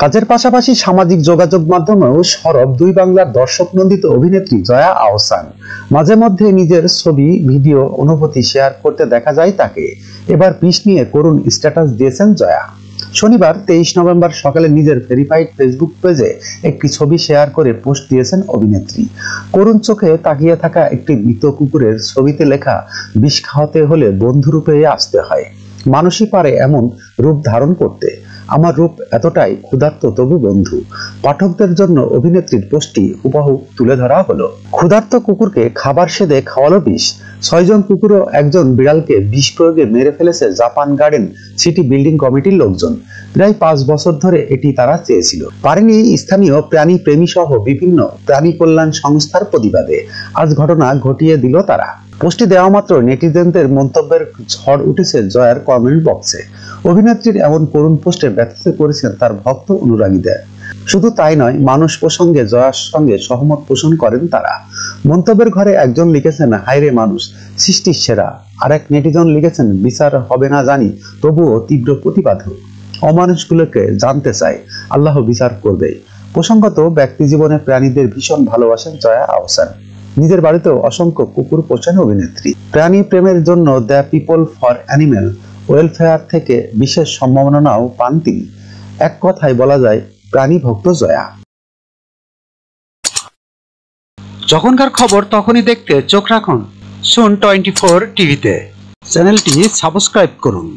কাজের পাশাপাশি সামাজিক যোগাযোগ মাধ্যমেও সরব দুই বাংলার দর্শক নন্দিত অভিনেত্রী জয়া আহসান। মাঝে মধ্যে নিজের ছবি, ভিডিও, অনুভূতি শেয়ার করতে দেখা যায় তাকে। এবার পিস নিয়ে করুণ স্ট্যাটাস দিয়েছেন জয়া। শনিবার 23 নভেম্বর সকালে নিজের ভেরিফাইড ফেসবুক পেজে একটি ছবি শেয়ার করে পোস্ট দিয়েছেন অভিনেত্রী। করুণ চোখে তাকিয়ে থাকা একটি মৃত কুকুরের ছবিতে লেখা, বিষ খাওয়াতে হলে বন্ধুরূপে আসতে হয়, মানুষই পারে এমন রূপ ধারণ করতে, আমার রূপ এতটাই ক্ষুধার্ত তবু বন্ধু। পাঠকদের জন্য অভিনেত্রীর পোস্টটি হুবহু তুলে ধরা হলো। ক্ষুধার্ত কুকুরকে খাবার সেদে খাওয়ালো বিষ। 6 জন কুকুর ও একজন বিড়ালকে বিষ প্রয়োগে মেরে ফেলেছে জাপান গার্ডেন সিটি বিল্ডিং কমিটির লোকজন। প্রায় 5 বছর ধরে এটি তারা চেয়েছিল, পারেনি স্থানীয় প্রাণী প্রেমী সহ বিভিন্ন প্রাণী কল্যাণ সংস্থার প্রতিবাদে। আজ ঘটনা ঘটিয়ে দিল তারা। পোস্টটি দেওয়া মাত্র নেটিজেনদের মন্তব্যের ঝড় উঠেছে জয়ার কমেন্ট বক্সে। অভিনেত্রীর এমন করুণ পোস্টে ব্যথিত করেছেন তার ভক্ত অনুরাগীদের। শুধু তাই নয়, মানুষ প্রসঙ্গে জয়ার সঙ্গে সহমত পোষণ করেন তারা। মন্তব্যের ঘরে একজন লিখেছেন, হায়রে মানুষ, সৃষ্টির সেরা। আর এক নেটিজন লিখেছেন, বিচার হবে না জানি, তবুও তীব্র প্রতিবাদ হোক। অমানুষগুলোকে জানতে চাই, আল্লাহ বিচার করবে। প্রসঙ্গত, ব্যক্তি জীবনে প্রাণীদের ভীষণ ভালোবাসেন জয়া আহসান। নিজের বাড়িতেও অসংখ্য কুকুর পোষেন অভিনেত্রী। প্রাণী প্রেমের জন্য the people for animal welfare থেকে বিশেষ সম্মাননাও পান তিনি। এক কথায় বলা যায়, প্রাণী ভক্ত জয়া। যখনকার খবর তখনই দেখতে চোখ রাখুন সুন 24 টিভিতে। চ্যানেলটি সাবস্ক্রাইব করুন।